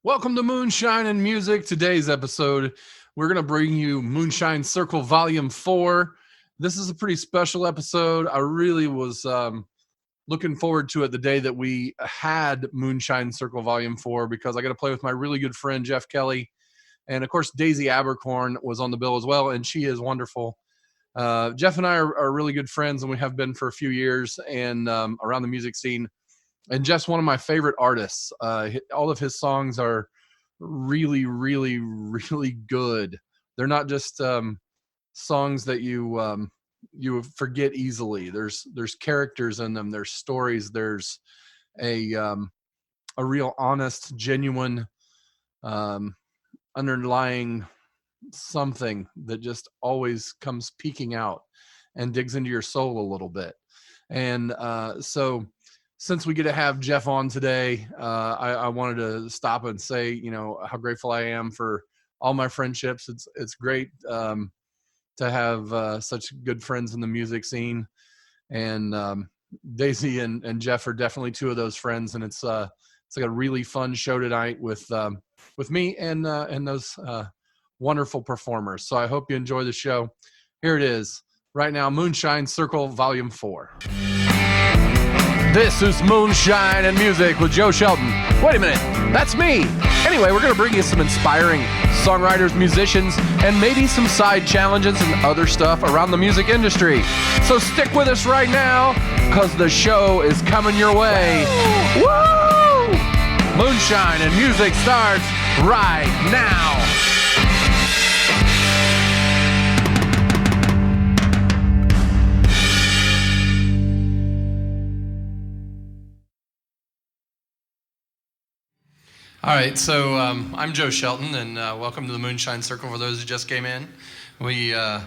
Welcome to Moonshine and Music. Today's episode, we're going to bring you Moonshine Circle Volume 4. This is a pretty special episode. I really was looking forward to it the day that we had Moonshine Circle Volume 4 because I got to play with my really good friend, Jeff Kelly. And, of course, Daisy Abercorn was on the bill as well, and she is wonderful. Jeff and I are really good friends, and we have been for a few years and around the music scene. And Jeff's one of my favorite artists. All of his songs are really, really, really good. They're not just songs that you forget easily. There's characters in them. There's stories. There's a real honest, genuine underlying something that just always comes peeking out and digs into your soul a little bit. And so since we get to have Jeff on today, I wanted to stop and say, you know, how grateful I am for all my friendships. It's great to have such good friends in the music scene, and Daisy and Jeff are definitely two of those friends. And it's like a really fun show tonight with me and those wonderful performers. So I hope you enjoy the show. Here it is right now, Moonshine Circle Volume 4. This is Moonshine and Music with Joe Shelton. Wait a minute, that's me. Anyway, we're going to bring you some inspiring songwriters, musicians, and maybe some side challenges and other stuff around the music industry. So stick with us right now, because the show is coming your way. Woo! Moonshine and Music starts right now. All right, so I'm Joe Shelton, and welcome to the Moonshine Circle for those who just came in. We going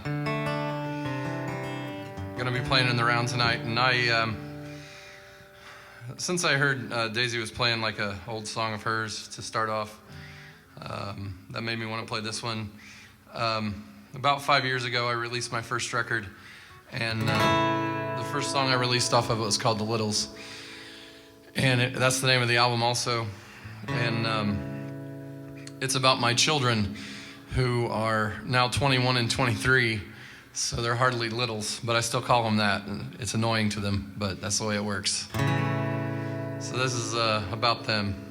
to be playing in the round tonight, and since I heard Daisy was playing like a old song of hers to start off, that made me want to play this one. About 5 years ago, I released my first record, and the first song I released off of it was called Notlehs, and that's the name of the album also. And it's about my children who are now 21 and 23, so they're hardly littles, but I still call them that. It's annoying to them, but that's the way it works. So this is about them.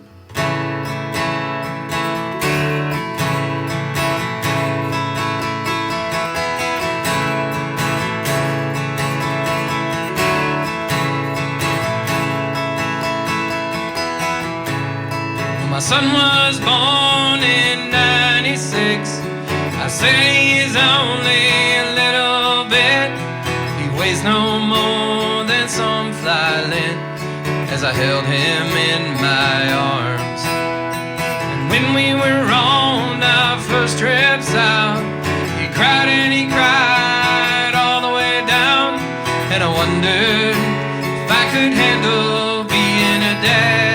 My son was born in 96. I say he's only a little bit. He weighs no more than some fly lint as I held him in my arms. And when we were on our first trips out, he cried and he cried all the way down. And I wondered if I could handle being a dad.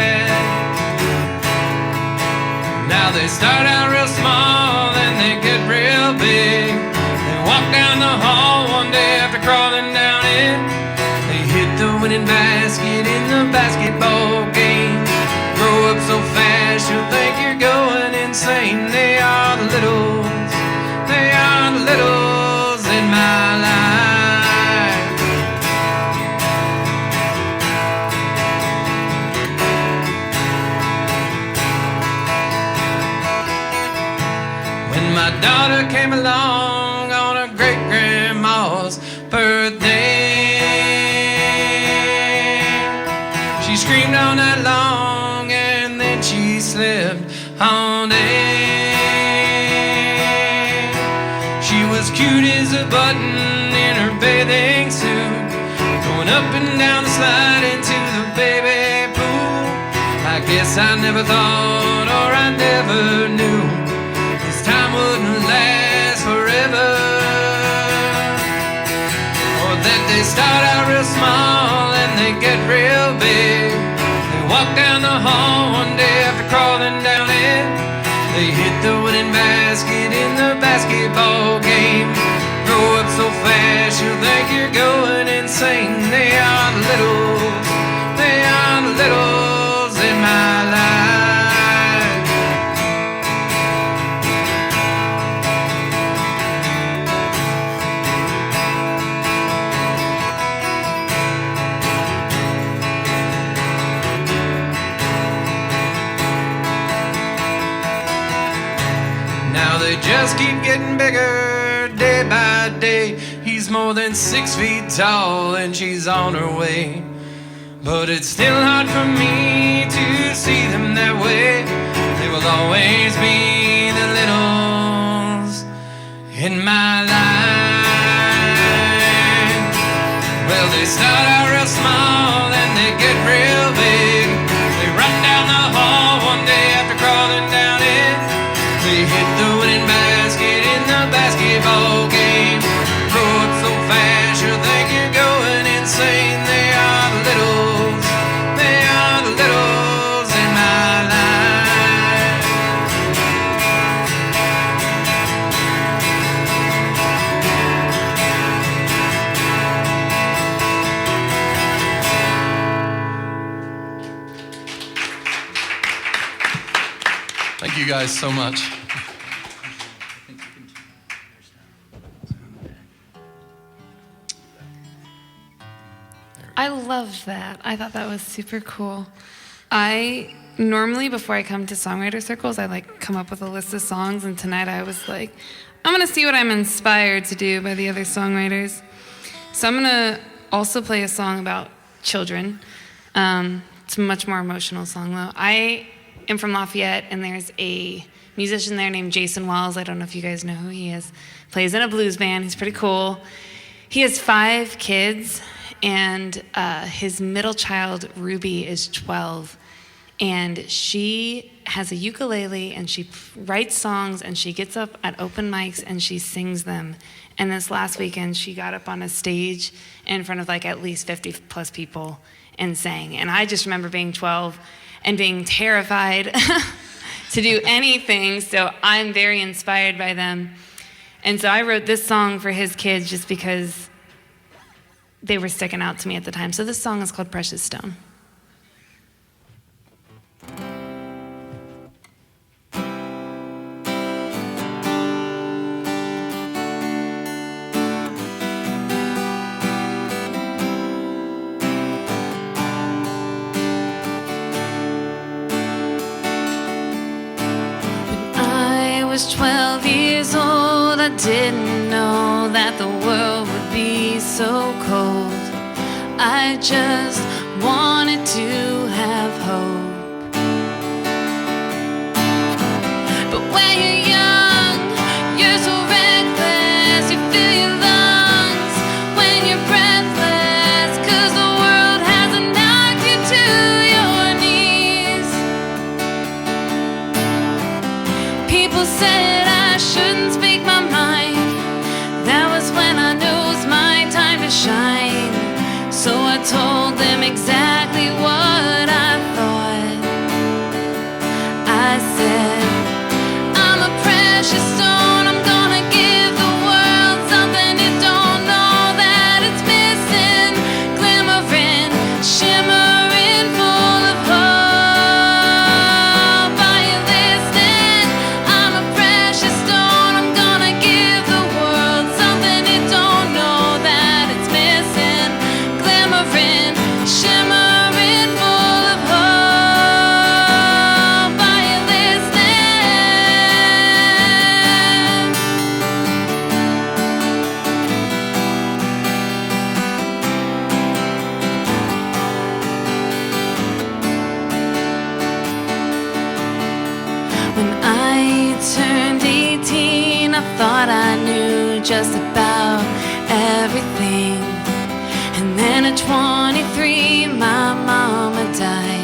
Now they start out real small and they get real big. They walk down the hall one day after crawling down in. They hit the winning basket in the basketball game. Grow up so fast you'll think you're going insane. They are the littles in my life. My daughter came along on her great-grandma's birthday. She screamed all night long and then she slept all day. She was cute as a button in her bathing suit, going up and down the slide into the baby pool. I guess I never thought, or I never knew, time wouldn't last forever, or that they start out real small and they get real big. They walk down the hall one day after crawling down in. They hit the winning basket in the basketball game. Grow up so fast you'll think you're going insane. They are the littles in my life. they just keep getting bigger day by day. He's more than 6 feet tall and she's on her way. But it's still hard for me to see them that way. They will always be the littles in my life. Well, they start out real small and they get real big. They run down the hall one day after crawling down it. They hit the winning basket in the basketball game. Throw it so fast you think you're going insane. They are the littles, they are the littles in my life. Thank you guys so much. I loved that. I thought that was super cool. I normally, before I come to songwriter circles, I come up with a list of songs, and tonight I was like, I'm gonna see what I'm inspired to do by the other songwriters. So I'm gonna also play a song about children. It's a much more emotional song though. I am from Lafayette, and there's a musician there named Jason Wells. I don't know if you guys know who he is. Plays in a blues band. He's pretty cool. He has 5 kids. And his middle child, Ruby, is 12. And she has a ukulele, and she writes songs, and she gets up at open mics, and she sings them. And this last weekend, she got up on a stage in front of at least 50 plus people and sang. And I just remember being 12 and being terrified to do anything. So I'm very inspired by them. And so I wrote this song for his kids just because they were sticking out to me at the time. So this song is called Precious Stone. When I was 12 years old, I didn't know that the world would be so cold. I just wanted to have hope. But when you're young, you're so reckless. You fill your lungs when you're breathless, 'cause the world hasn't knocked you to your knees. People said I shouldn't speak my mind. That was when I knew it was my time to shine. So I told them exactly what I thought. I said, I'm a precious stone. I'm gonna give the world something it don't know that it's missing. Glimmering, shimmering, full of hope. Are you listening? I'm a precious stone. I'm gonna give the world something it don't know that it's missing. Glimmering, shimmering, full of hope. Are you listening? When I turned 18, I thought I knew just about everything. And then at 23, my mama died.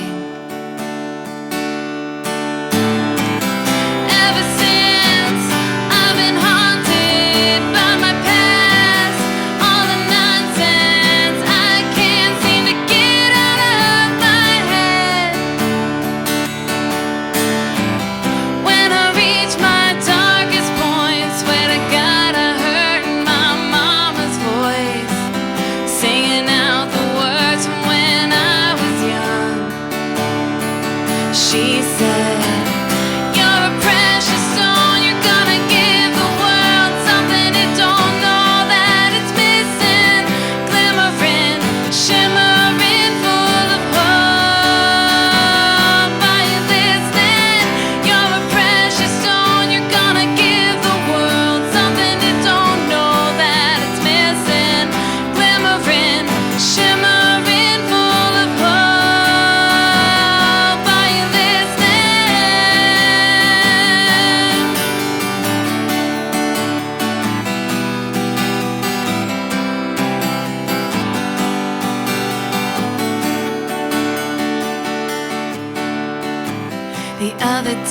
Ever since, I've been haunted by my past. All the nonsense I can't seem to get out of my head. When I reach my darkest point, swear to God I heard my mama's voice singing out the words from when I was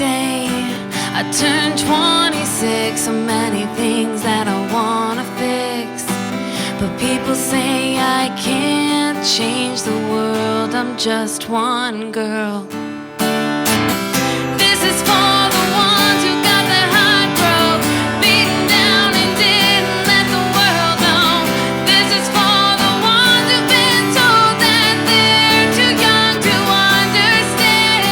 say I turned 26, so many things that I wanna fix. But people say I can't change the world, I'm just one girl. This is for the ones who got their heart broke, beaten down and didn't let the world know. This is for the ones who've been told that they're too young to understand.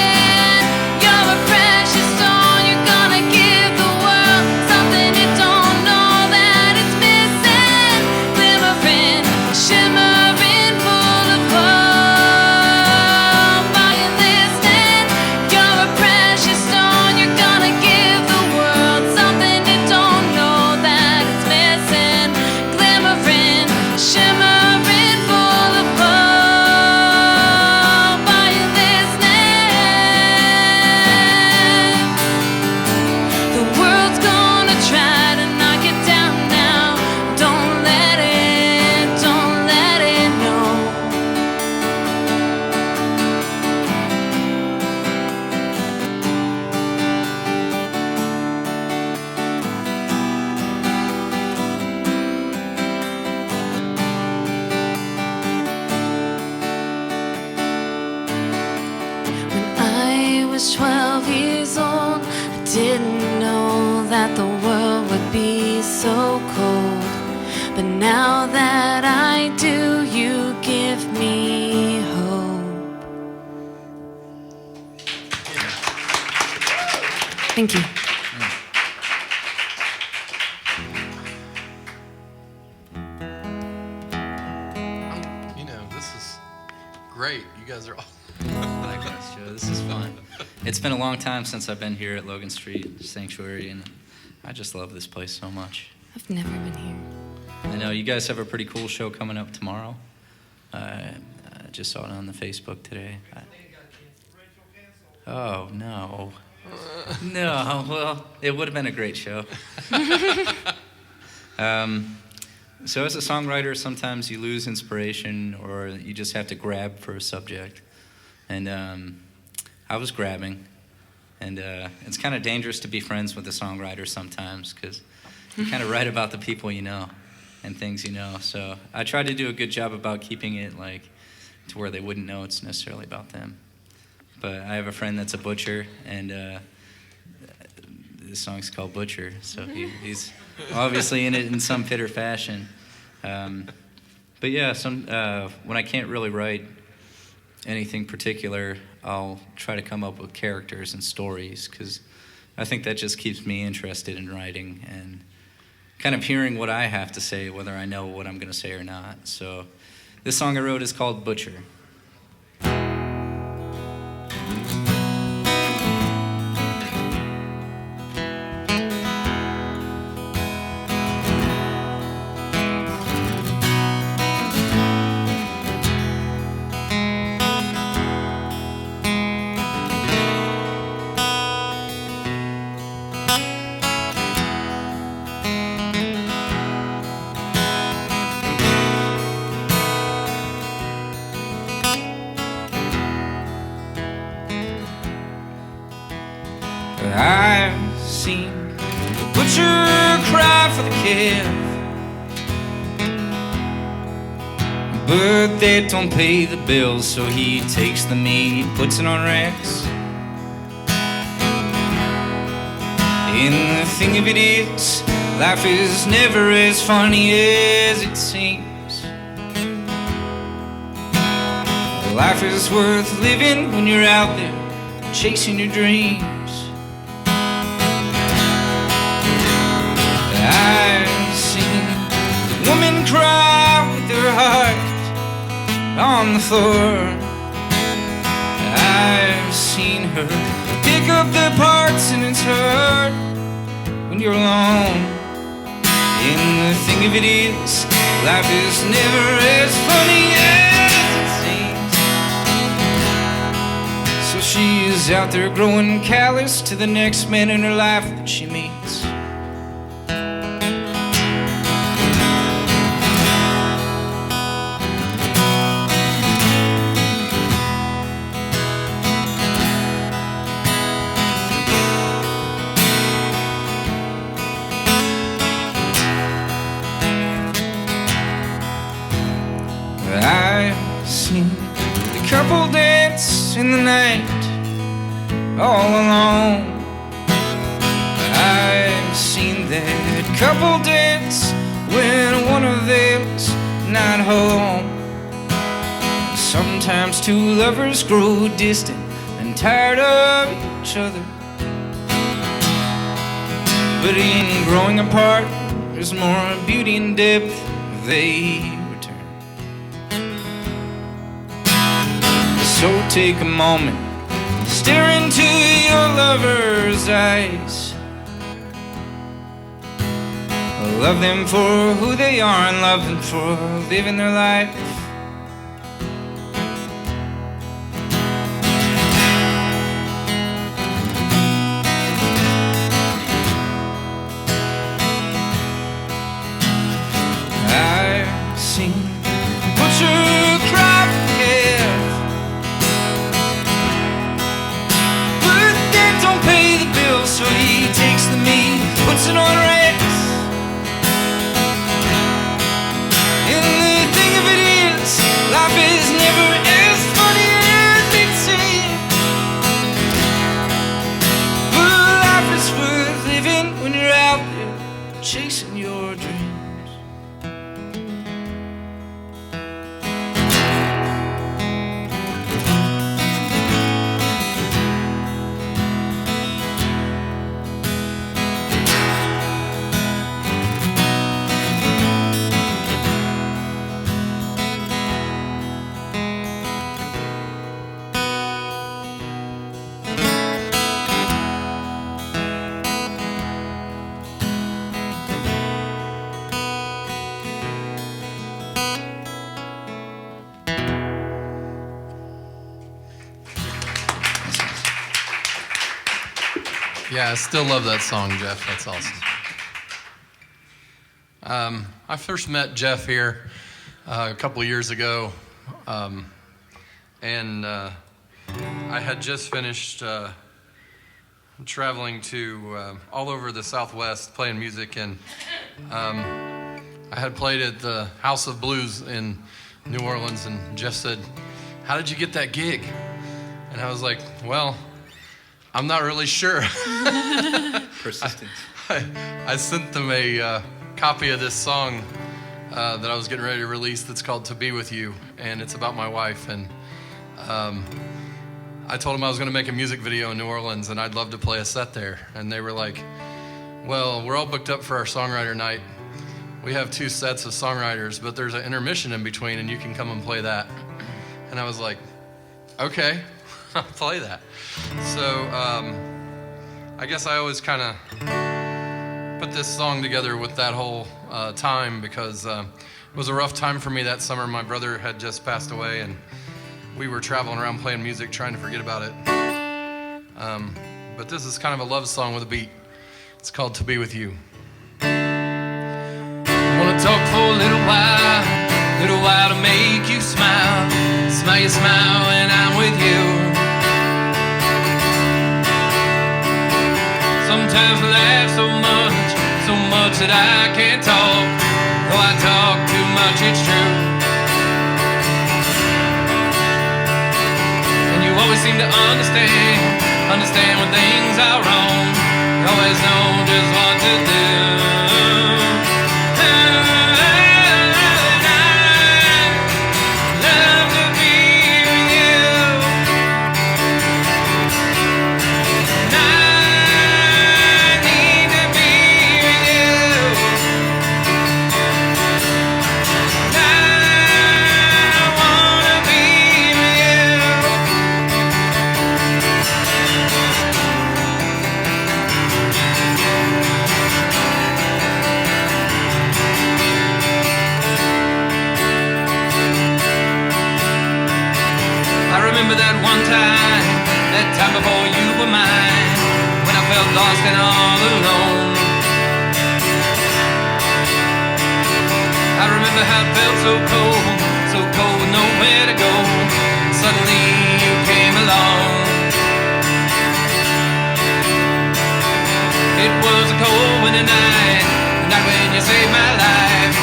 You're a precious stone, you're gonna give the world something it don't know that it's missing. Glimmering, shimmering, full of hope. Are you listening? You're a precious stone, you're gonna give the world something it don't know that it's missing. Glimmering, shimmering, full of hope. Are you listening? The world's gonna try to knock it down now. Don't let it know. When I was 12 years old, I didn't know that the world would be so cold. But now that I do, you give me hope. Thank you. This is great. You guys are all. Likewise, Joe. This is fun. It's been a long time since I've been here at Logan Street Sanctuary, and I just love this place so much. I've never been here. I know you guys have a pretty cool show coming up tomorrow. I just saw it on the Facebook today. Oh, no. No, well, it would have been a great show. So as a songwriter, sometimes you lose inspiration or you just have to grab for a subject. And I was grabbing. And it's kind of dangerous to be friends with a songwriter sometimes because you kind of write about the people you know and things you know. So I tried to do a good job about keeping it like to where they wouldn't know it's necessarily about them. But I have a friend that's a butcher, and this song's called Butcher, so he's obviously in it in some fit or fashion. But yeah, when I can't really write anything particular, I'll try to come up with characters and stories, because I think that just keeps me interested in writing and kind of hearing what I have to say, whether I know what I'm going to say or not. So this song I wrote is called Butcher. I've seen the butcher cry for the calf, but they don't pay the bills, so he takes the meat, puts it on racks. And the thing of it is, life is never as funny as it seems. Life is worth living when you're out there chasing your dreams. I've seen a woman cry with her heart on the floor. I've seen her pick up the parts, and it's hard when you're alone. And the thing of it is, life is never as funny as it seems. So she is out there growing callous to the next man in her life that she meets. in the night, all alone. I've seen that couple dance when one of them's not home. Sometimes two lovers grow distant and tired of each other, but in growing apart there's more beauty and depth if they return. So take a moment, stare into your lover's eyes. Love them for who they are and love them for living their life. I've seen the butcher cry for calf, but that don't pay the bill, so he takes the meat, puts it on racks. Life is never as funny as it seems, but life is worth living when you're out there chasing your dreams. Yeah, I still love that song, Jeff. That's awesome. I first met Jeff here a couple of years ago, and I had just finished traveling to all over the Southwest playing music, and I had played at the House of Blues in New Orleans, and Jeff said, "How did you get that gig?" And I was like, "Well, I'm not really sure." Persistence. I sent them a copy of this song that I was getting ready to release that's called "To Be With You," and it's about my wife. And I told them I was going to make a music video in New Orleans and I'd love to play a set there. And they were like, "Well, we're all booked up for our songwriter night. We have 2 sets of songwriters, but there's an intermission in between and you can come and play that." And I was like, "Okay, I'll play that." So I guess I always kind of put this song together with that whole time because it was a rough time for me that summer. My brother had just passed away and we were traveling around playing music trying to forget about it. But this is kind of a love song with a beat. It's called "To Be With You." I wanna talk for a little while to make you smile. Smile, you smile when I'm with you. Sometimes I laugh so much that I can't talk. Though I talk too much, it's true. And you always seem to understand when things are wrong. You always know just what to do. That time before you were mine, when I felt lost and all alone. I remember how it felt so cold with nowhere to go. Suddenly you came along. It was a cold winter night, the night when you saved my life,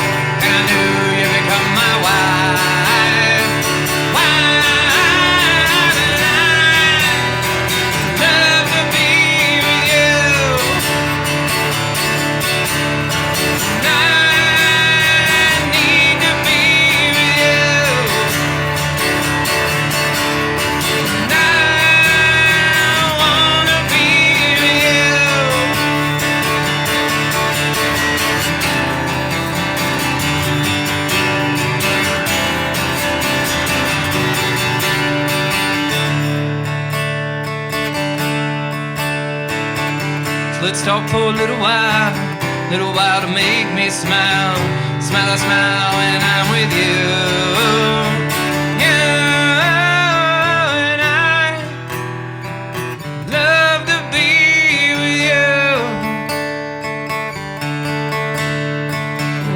and I knew you'd become my wife. Why did I Let's talk for a little while to make me smile. Smile, I smile when I'm with you. And I love to be with you.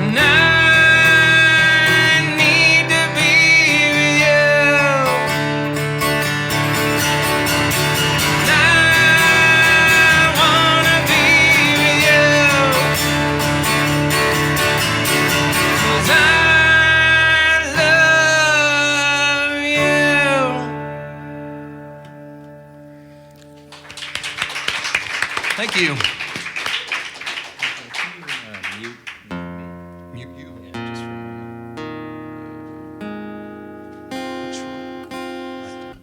And I need to be with you. And I wanna be with you. 'Cause I love you. Thank you. Mute. Mute you. Yeah, just for a moment. Which one?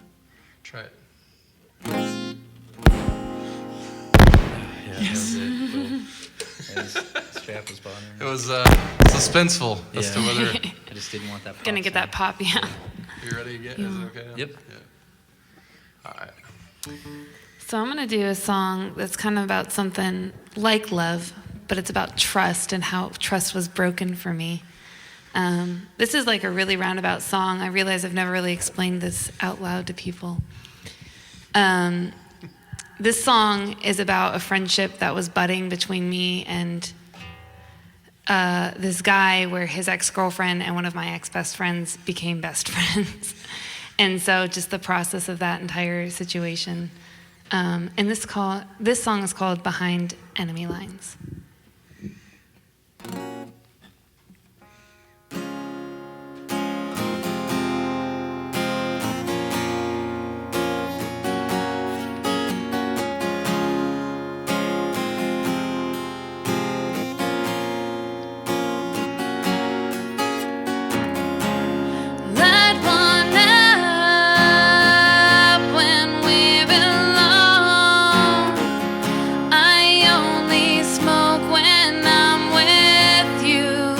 Try it. Yeah, that was it. Cool. Yeah, this strap was bothering It me. was suspenseful as to Yeah. whether. I just didn't want that. Gonna pop get that sound. pop, yeah. You ready to get? Is it okay? Yep. Yeah. All right. So I'm gonna do a song that's kind of about something like love, but it's about trust and how trust was broken for me. This is like a really roundabout song. I realize I've never really explained this out loud to people. This song is about a friendship that was budding between me and this guy, where his ex-girlfriend and one of my ex-best friends became best friends. And so just the process of that entire situation. And this song is called Behind Enemy Lines. Light one up when we're alone. I only smoke when I'm with you.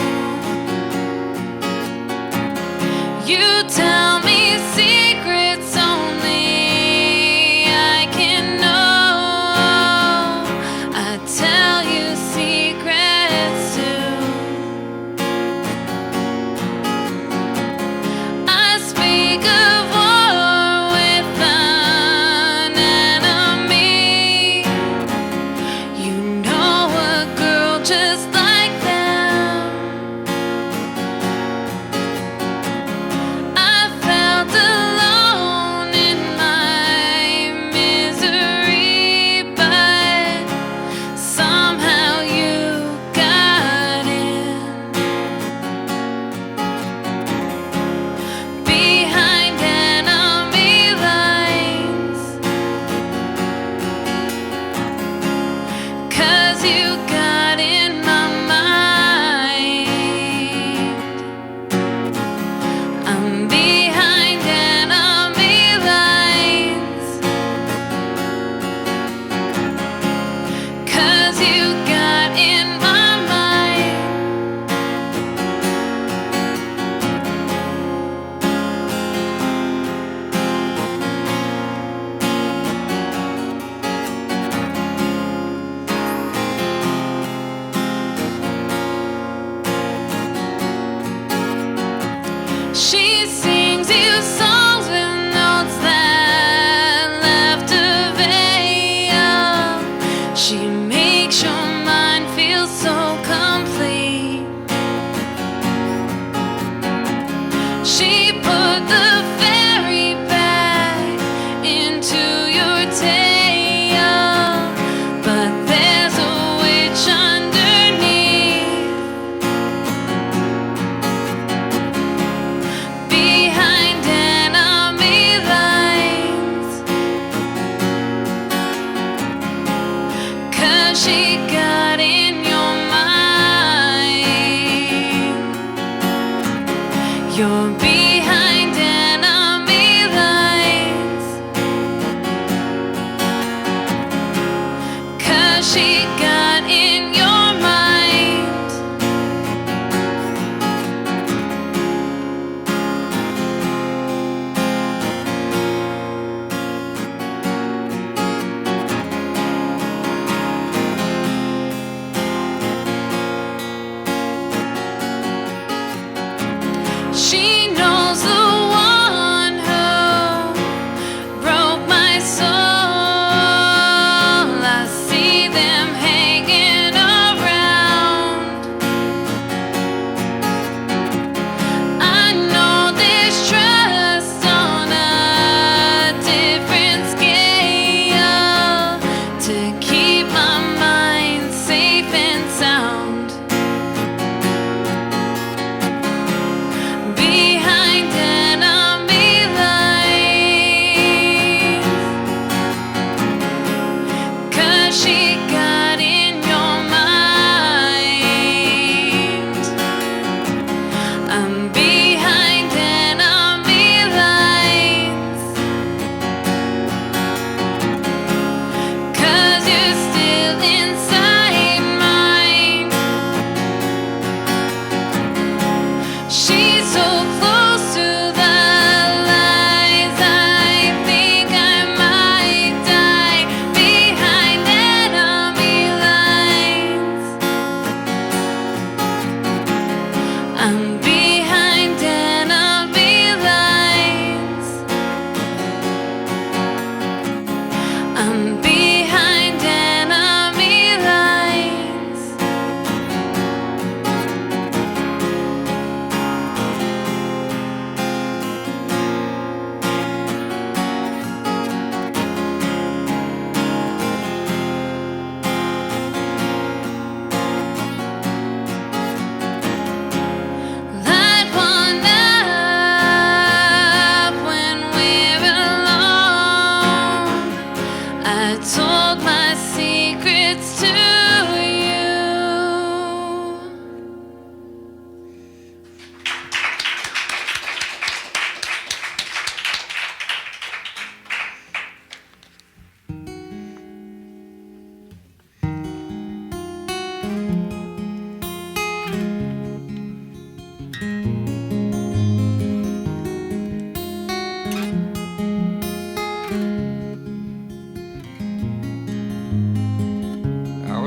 You tell me secrets only I can know. I tell you secrets too. I speak of war with an enemy. You know a girl just like them. I felt alone in my misery, but somehow you got in. Behind enemy lines, 'cause you got in my mind. I'm behind enemy lines, 'cause you got in my mind. She sings you songs with notes that left a veil. She makes your mind feel so complete. She put the fairy back into your tail, but there's a witch underneath. Behind enemy lines, 'cause she got in your mind. You're behind enemy lines, 'cause she got in your mind.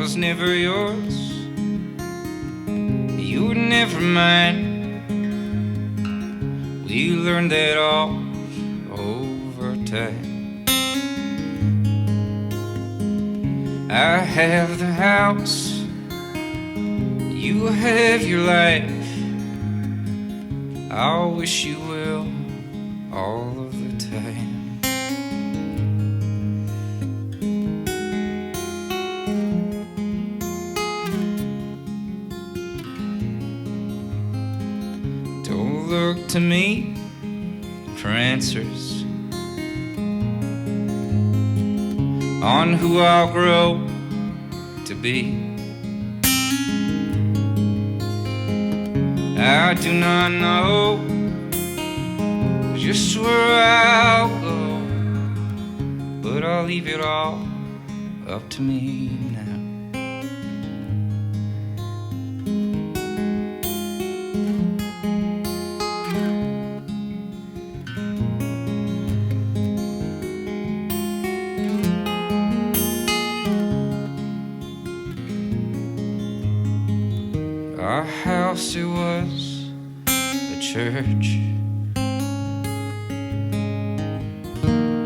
was never yours, you were never mine. We learned that all over time. I have the house, you have your life. I wish you will all of the time. Don't look to me for answers on who I'll grow to be. I do not know just where I'll go, but I'll leave it all up to me now. Our house, it was a church.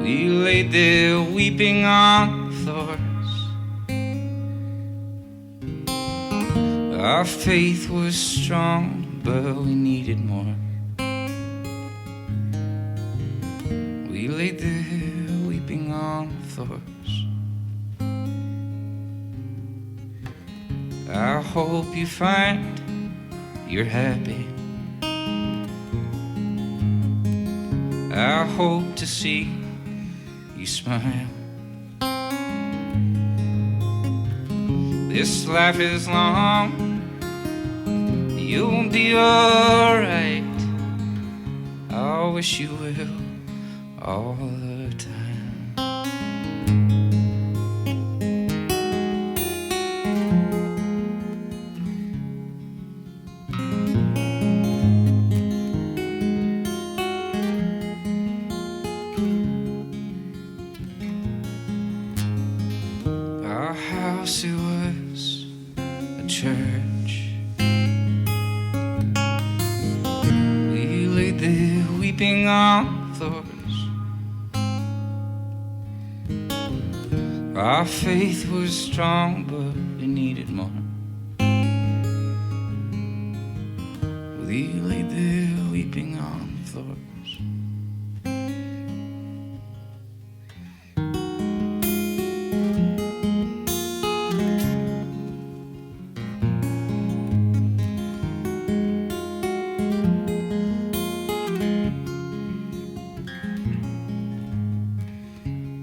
We laid there weeping on the floors. Our faith was strong, but we needed more. We laid there weeping on the floors. I hope you find you're happy. I hope to see you smile. This life is long, you'll be alright. I wish you will all the time. Our house, it was a church. We laid there weeping on the floors. Our faith was strong, but we needed more. We laid there weeping on the floors.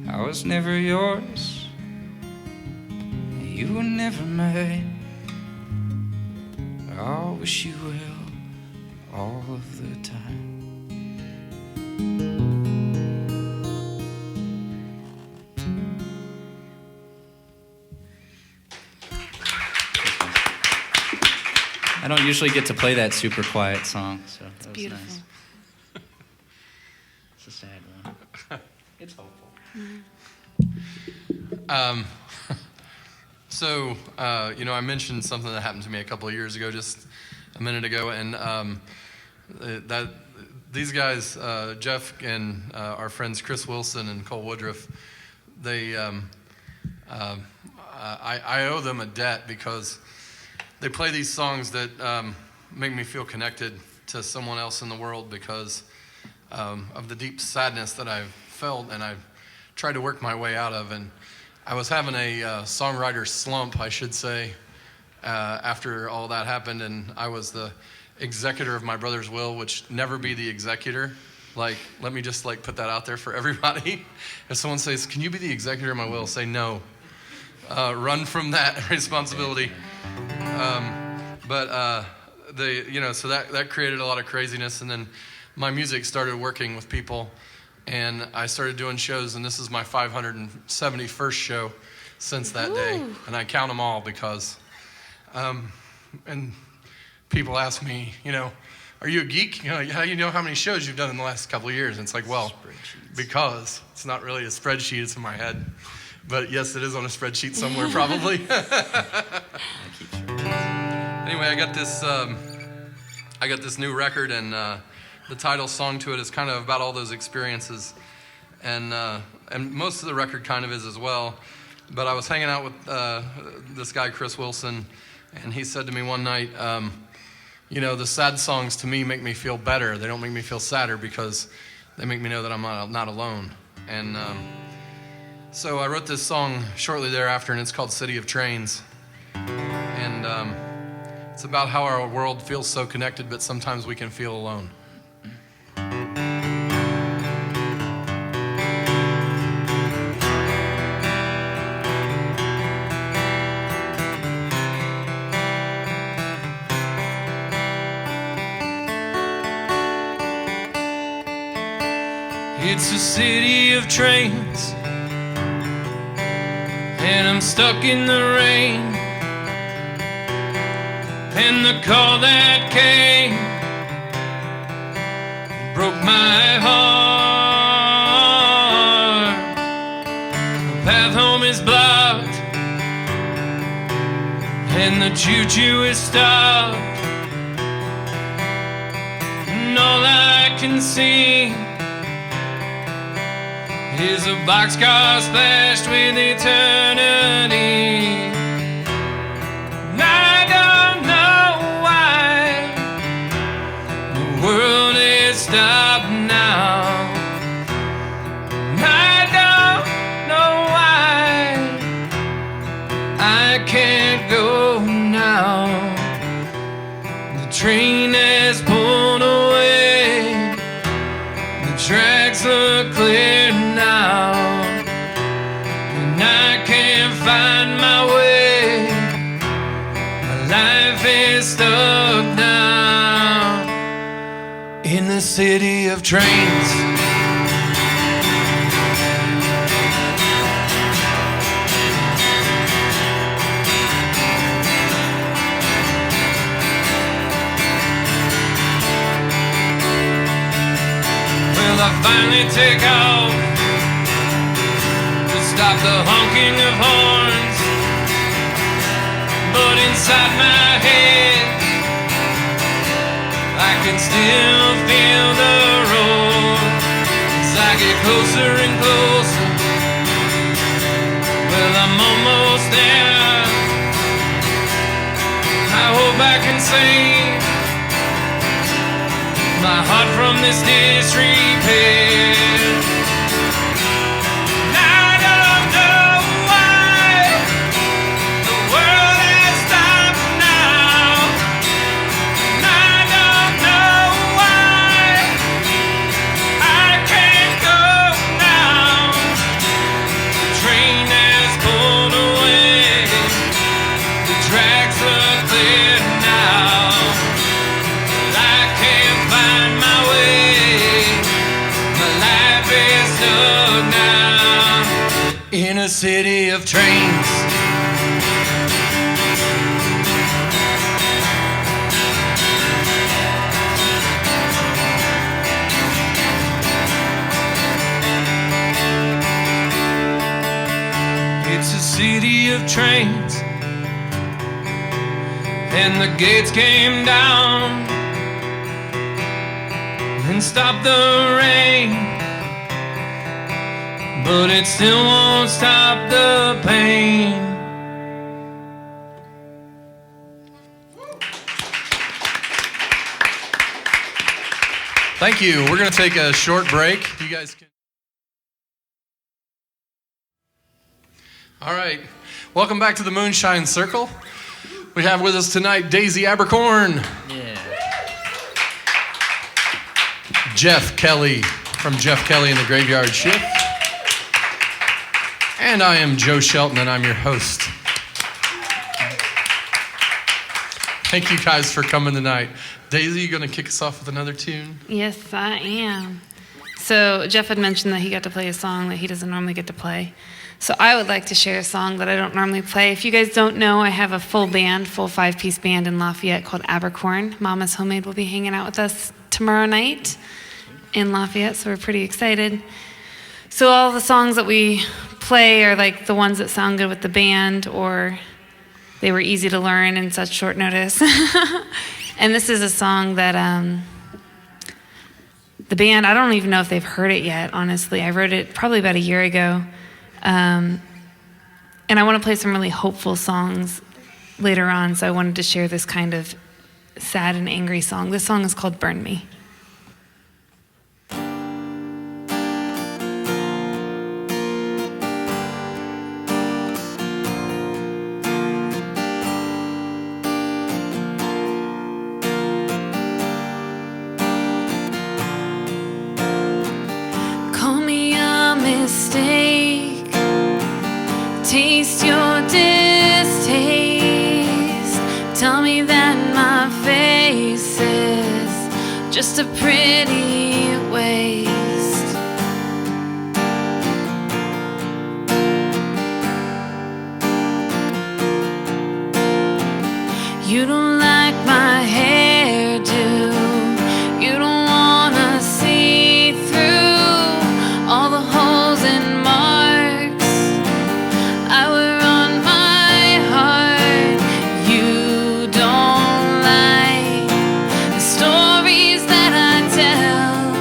I was never yours, you were never mine. I wish you will all of the time. I don't usually get to play that super quiet song, so that was Beautiful. nice. It's a sad one. It's hopeful. I mentioned something that happened to me a couple of years ago, just a minute ago, and that these guys, Jeff and our friends Chris Wilson and Cole Woodruff, I owe them a debt because they play these songs that make me feel connected to someone else in the world because of the deep sadness that I've felt and I've tried to work my way out of. And I was having a songwriter slump, I should say, after all that happened, and I was the executor of my brother's will, which never be the executor. Like, let me just put that out there for everybody. If someone says, "Can you be the executor of my will?" Say no. Run from that responsibility. So that created a lot of craziness, and then my music started working with people. And I started doing shows, and this is my 571st show since that day. And I count them all because, and people ask me, are you a geek? How do you know how many shows you've done in the last couple of years? And it's like, well, because it's not really a spreadsheet, it's in my head. But yes, it is on a spreadsheet somewhere probably. Anyway, I got this new record, and the title song to it is kind of about all those experiences, and most of the record kind of is as well. But I was hanging out with this guy Chris Wilson, and he said to me one night, you know, the sad songs to me make me feel better. They don't make me feel sadder because they make me know that I'm not alone. And so I wrote this song shortly thereafter, and it's called City of Trains. And it's about how our world feels so connected, but sometimes we can feel alone. It's a city of trains, and I'm stuck in the rain, and the call that came broke my heart. The path home is blocked, and the choo-choo is stopped, and all I can see is a boxcar splashed with eternity. And I don't know why the world is stopped now. And I don't know why I can't go now. The train has pulled away, the tracks look clear now, and I can't find my way. My life is stuck now in the city of trains. Well, I finally take off to stop the honking of horns, but inside my head I can still feel the roar as I get closer and closer. Well, I'm almost there. I hope I can save my heart from this disrepair. In a city of trains. It's a city of trains, and the gates came down and stopped the rain, but it still won't stop the pain. Thank you. We're going to take a short break. You guys can. All right. Welcome back to the Moonshine Circle. We have with us tonight Daisy Abercorn. Yeah. Jeff Kelly from Jeff Kelly and the Graveyard Shift. And I am Joe Shelton, and I'm your host. Thank you guys for coming tonight. Daisy, you going to kick us off with another tune? Yes, I am. So Jeff had mentioned that he got to play a song that he doesn't normally get to play. So I would like to share a song that I don't normally play. If you guys don't know, I have a full band, full 5-piece band in Lafayette called Abercorn. Mama's Homemade will be hanging out with us tomorrow night in Lafayette, so we're pretty excited. So all the songs that we play are like the ones that sound good with the band, or they were easy to learn in such short notice. And this is a song that the band, I don't even know if they've heard it yet, honestly. I wrote it probably about a year ago. And I want to play some really hopeful songs later on, so I wanted to share this kind of sad and angry song. This song is called Burn Me. Call me a mistake, taste your distaste, tell me that my face is just a pretty waste. You don't like my hairdo, you don't wanna see through all the holes and marks I wear on my heart. You don't like the stories that I tell,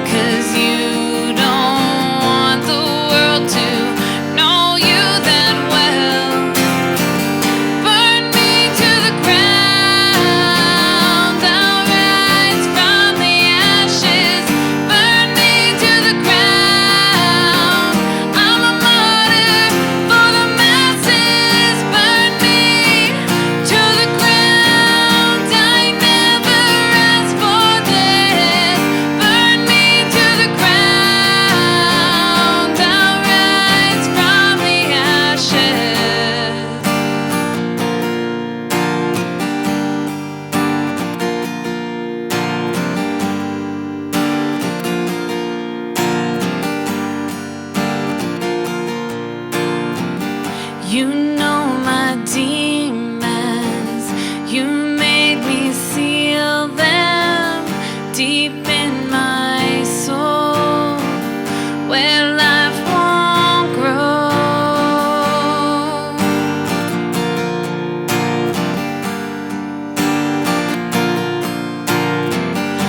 'cause you don't want the world to know you that well. Burn me to the ground, I'll rise from the ashes. Burn me to the ground, I'm a martyr for the masses. Burn me to the ground, I never asked for this. Burn me to the ground, I'll rise from the ashes. You know my demons, you made me seal them deep in my soul, where life won't grow.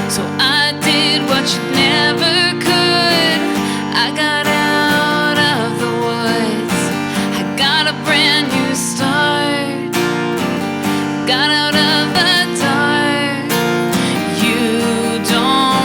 So I did what you never could. I got out of the woods. I got a brand new start. Got out of the dark. You don't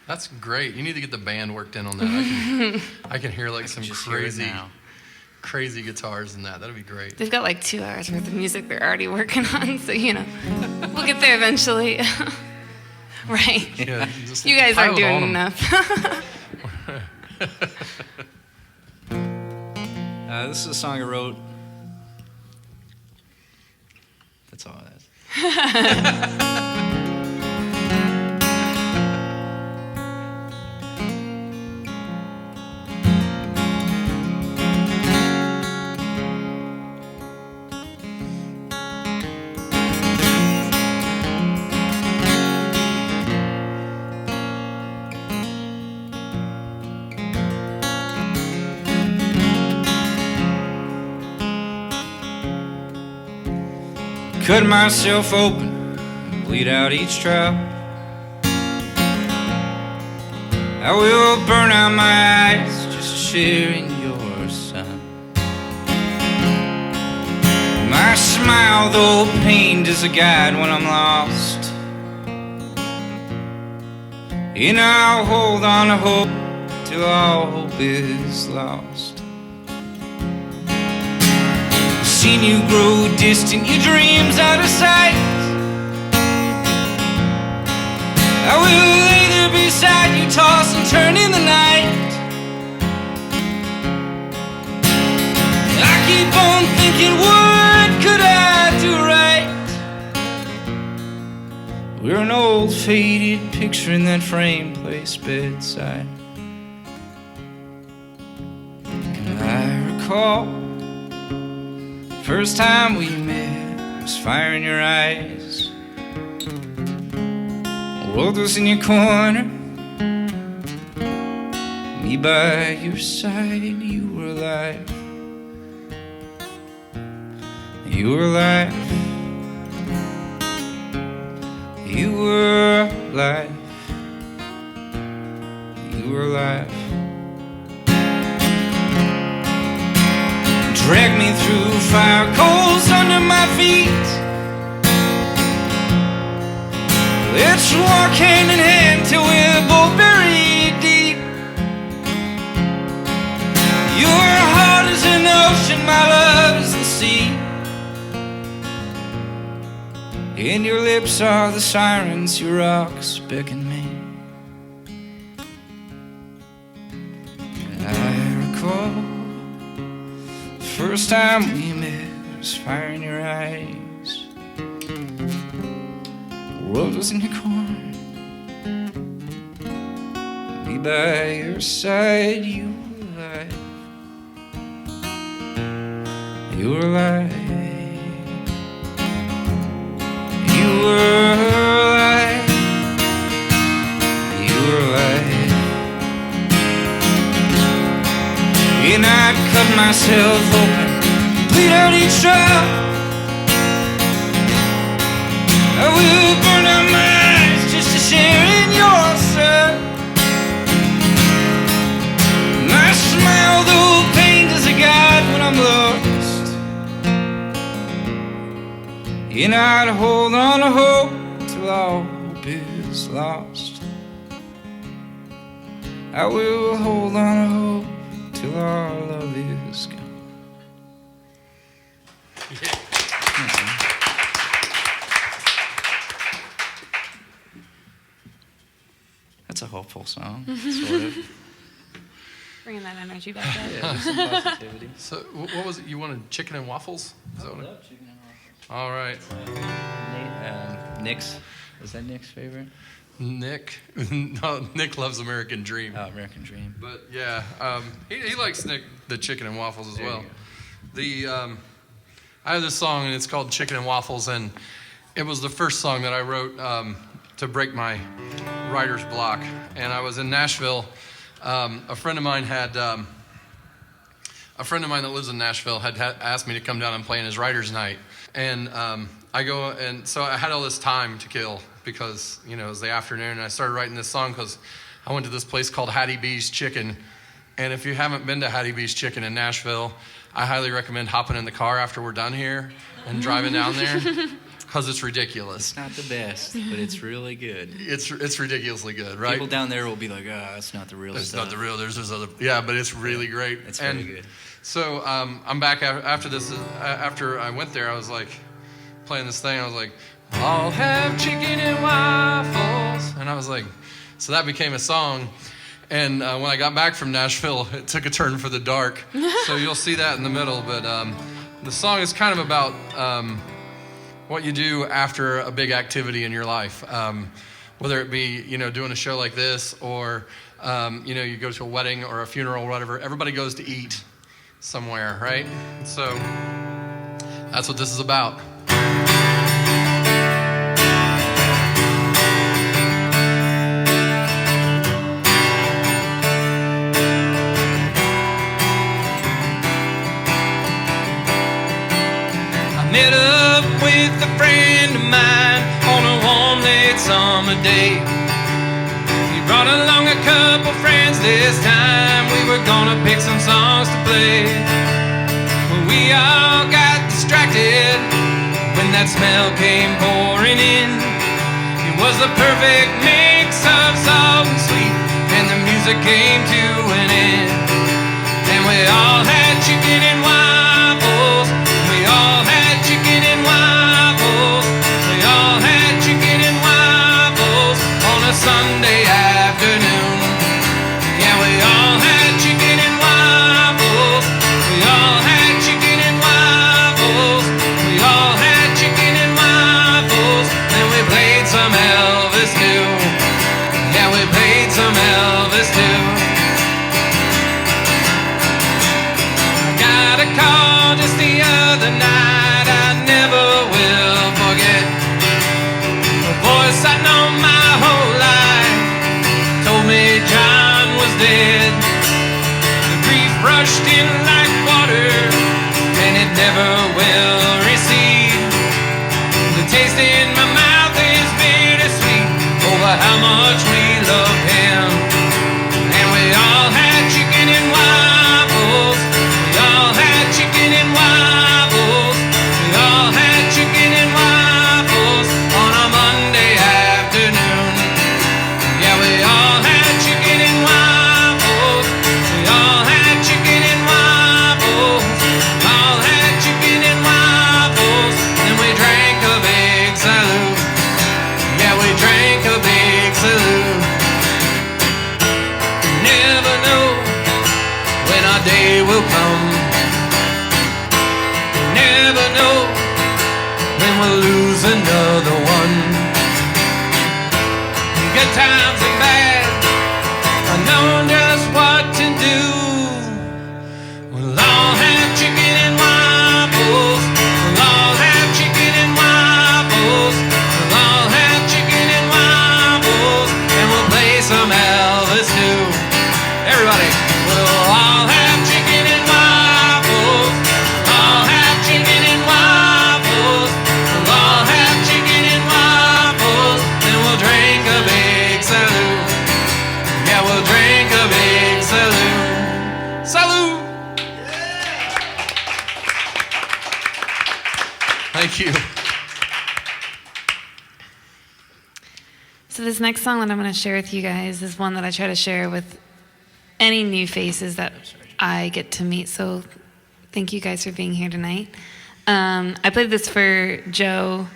That's great. You need to get the band worked in on that. I can hear like some Just hear it crazy guitars in that. That'd be great. They've got like 2 hours worth of music they're already working on, so we'll get there eventually. Right. Yeah, just You guys pile aren't it on doing 'em. enough. This is a song I wrote. That's all it is. Cut myself open, bleed out each drop. I will burn out my eyes just to share in your sun. My smile, though pained, is a guide when I'm lost. And I'll hold on to hope till all hope is lost. Seen you grow distant, your dreams out of sight. I will lay there beside you, toss and turn in the night. I keep on thinking, what could I do right? We're an old faded picture in that frame placed bedside. Can I recall first time we met, was fire in your eyes. World was in your corner, me by your side. You were alive. You were alive. You were alive. You were alive. Drag me through fire coals under my feet. Let's walk hand in hand till we're both buried deep. Your heart is an ocean, my love is the sea. And your lips are the sirens, your rocks beckon me. And I recall first time we met, there was fire in your eyes. The world was in your corner, me by your side. You were alive. You were alive. You were alive. You were alive. And I'd cut myself open, bleed out each drop. I will burn out my eyes just to share in your sun. My smile, though pain, is a guide when I'm lost. And I'd hold on to hope till all hope is lost. I will hold on to hope till our love is gone. That's a hopeful song, sort of. Bringing that energy back in. Yeah, there's some positivity. So what was it? You wanted chicken and waffles? Is that what it- chicken and waffles. All right. Nick's, is that Nick's favorite? Nick. No, Nick loves American Dream. Oh, American Dream. But yeah, he likes Nick the chicken and waffles as There well. you The I have this song and it's called Chicken and Waffles, and it was the first song that I wrote to break my writer's block. And I was in Nashville. A friend of mine that lives in Nashville had asked me to come down and play in his writer's night. And I go, and so I had all this time to kill because, it was the afternoon, and I started writing this song because I went to this place called Hattie B's Chicken. And if you haven't been to Hattie B's Chicken in Nashville, I highly recommend hopping in the car after we're done here and driving down there because it's ridiculous. It's not the best, but it's really good. It's ridiculously good, right? People down there will be like, it's not the real It's stuff. not the real. There's this other. Yeah, but it's really great. It's really good. So I'm back after this. After I went there, I was like playing this thing. I was like, I'll have chicken and waffles, and I was like, so that became a song. And when I got back from Nashville, it took a turn for the dark. So you'll see that in the middle. But the song is kind of about what you do after a big activity in your life, whether it be doing a show like this, or you go to a wedding or a funeral or whatever. Everybody goes to eat somewhere, right? So that's what this is about. Met up with a friend of mine on a warm late summer day. He brought along a couple friends this time. We were gonna pick some songs to play. Well, we all got distracted when that smell came pouring in. It was the perfect mix of salt and sweet, and the music came to an end. And we all had chicken and waffles. We all had chicken and waffles. We all had chicken and waffles on a Sunday afternoon. Yeah, we all had chicken and waffles. We all had chicken and waffles. We all had chicken and waffles. And we played some Elvis too. Yeah, we played some Elvis too. I got a call just the other night I never will forget. A voice I'd known my whole life told me John was dead. The grief rushed in like water, and it never will recede. The taste in my mouth is bittersweet over how much we love him. And we all had chicken and waffles. We all had chicken and waffles. We all had chicken and waffles on a Monday afternoon. Yeah, we all had chicken and waffles. We all had chicken and waffles. All had chicken and waffles. And we drank a big salute. Yeah, we drank a big salute. Never know when our day will come. Never know when we'll lose another one. Good times and bad, I know just what to do. We'll all have chicken and waffles. We'll all have chicken and waffles. We'll all have chicken and waffles. And we'll play some Elvis too. Everybody, we'll all have chicken and waffles. We'll all have chicken and waffles. We'll all have chicken and waffles. And we'll drink a big salute. Yeah, we'll drink a big salute. Salute! Thank you. So this next song that I'm going to share with you guys is one that I try to share with any new faces that I get to meet. So thank you guys for being here tonight. I played this for Joe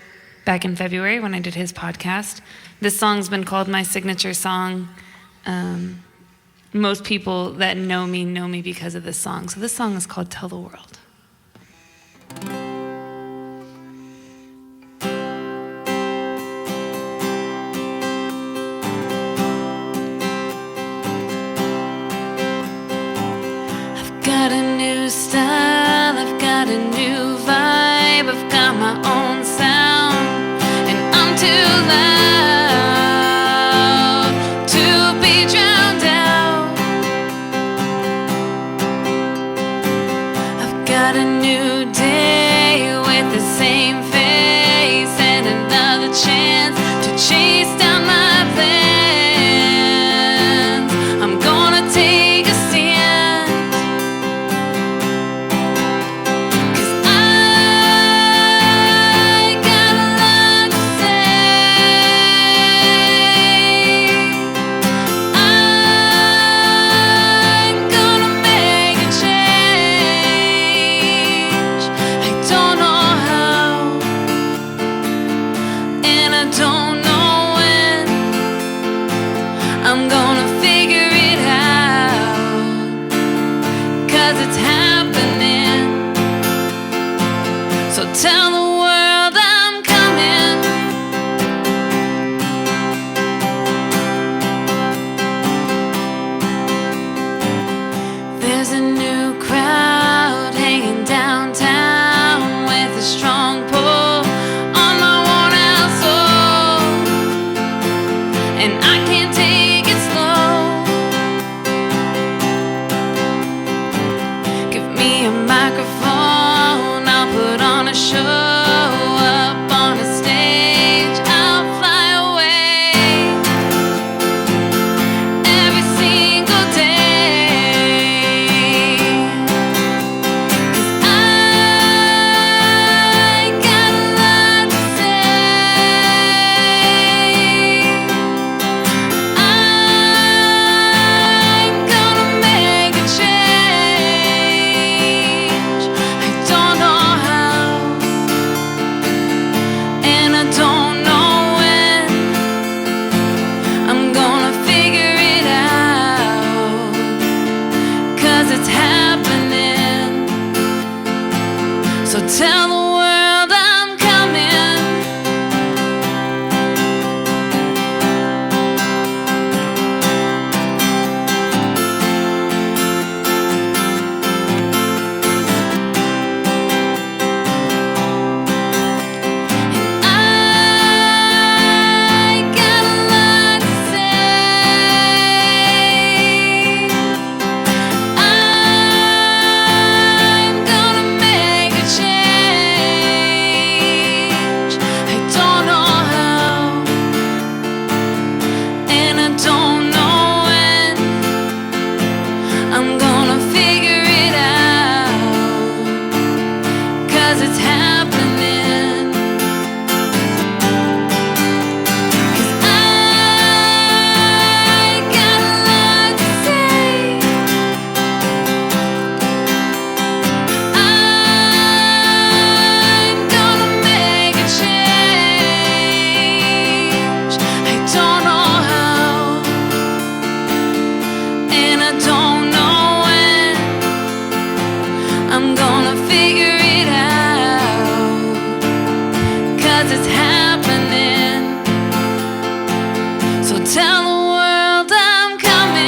back in February when I did his podcast. This song's been called my signature song. Most people that know me because of this song. So this song is called Tell the World. I've got a new style, I've got a new vibe, I've got my own sound, and I'm too loud to be drowned out. I've got I'm gonna figure it out, 'cause it's happening. So tell the world I'm coming. There's a new crowd hanging downtown with a strong pull on my worn out soul, and I can't take it slow. Give me a microphone, I'll put on a show. Up on a stage, I'll fly away every single day. 'Cause I got a lot to say. I'm gonna make a change. I don't know how, and I don't know when. I'm gonna figure it out, 'cause it's happening. So tell the world I'm coming. I got a lot to say. I'm gonna make a change. I don't know how, and I don't know when. I'm gonna figure it out, 'cause it's happening. 'Cause I got a lot to say. I'm gonna make a change. I don't know how, and I don't know when. I'm gonna figure it out, 'cause it's happening. So tell the world I'm coming.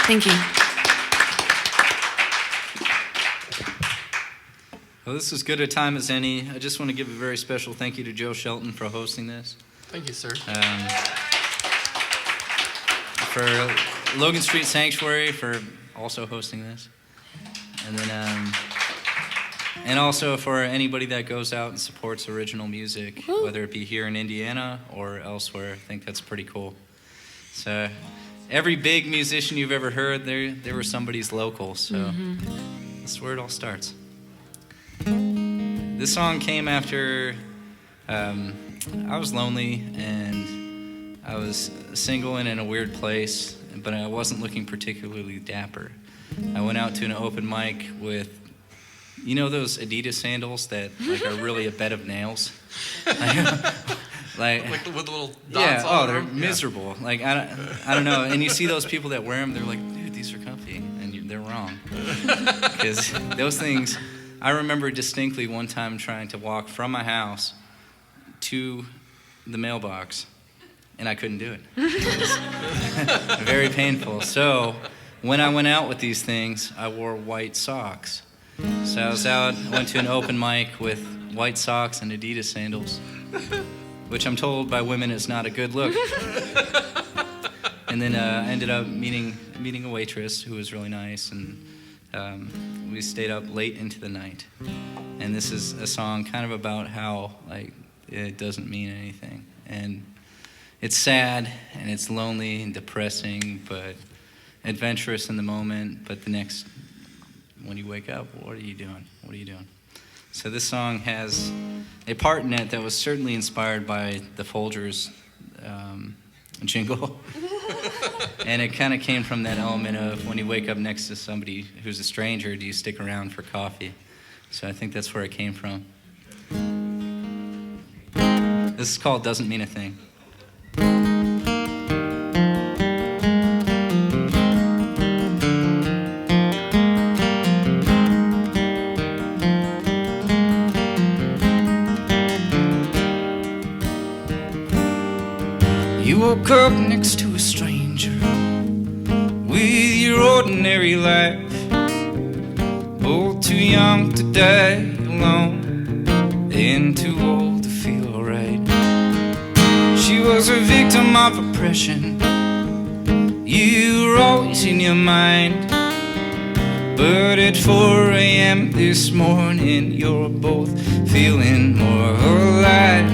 Thank you. Well, this is as good a time as any. I just want to give a very special thank you to Joe Shelton for hosting this. Thank you, sir. For Logan Street Sanctuary for also hosting this. And then, and also for anybody that goes out and supports original music, whether it be here in Indiana or elsewhere. I think that's pretty cool. So every big musician you've ever heard, they were somebody's local. So that's where it all starts. This song came after I was lonely and I was single and in a weird place, but I wasn't looking particularly dapper. I went out to an open mic with, you know, those Adidas sandals that like are really a bed of nails. like with the little dots yeah, on they're them. miserable. Like I don't know. And you see those people that wear them, they're like, dude, these are comfy, and they're wrong. Because those things, I remember distinctly one time trying to walk from my house to the mailbox, and I couldn't do it. It was very painful. So when I went out with these things, I wore white socks. So I was out, went to an open mic with white socks and Adidas sandals, which I'm told by women is not a good look. And then I ended up meeting a waitress who was really nice, and we stayed up late into the night. And this is a song kind of about how like it doesn't mean anything, and it's sad and it's lonely and depressing, but adventurous in the moment. But the next, when you wake up, what are you doing? What are you doing? So this song has a part in it that was certainly inspired by the Folgers jingle. And it kind of came from that element of when you wake up next to somebody who's a stranger, do you stick around for coffee? So I think that's where it came from. This is called Doesn't Mean a Thing. You woke up next to a stranger with your ordinary life, both too young to die alone and too old to feel alright. She was a victim of oppression, you were always in your mind. But at 4 a.m. this morning, you're both feeling more alive.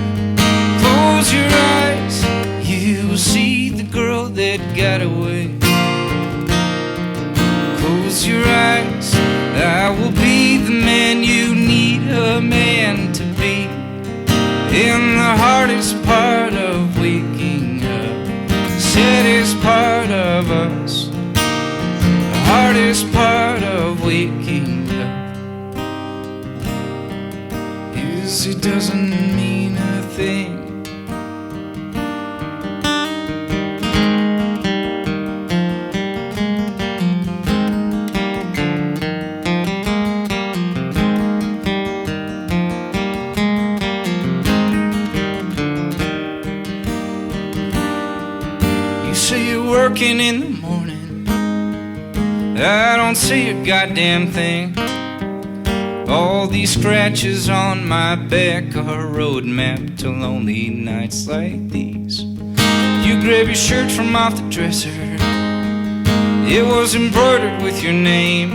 Close your eyes, you'll see the girl that got away. Close your eyes, I will be the man you need a man to be. In the hardest part of waking up, the saddest part of us, the hardest part of waking up is it doesn't mean a thing. Working in the morning, I don't see a goddamn thing. All these scratches on my back are a roadmap to lonely nights like these. You grab your shirt from off the dresser, it was embroidered with your name,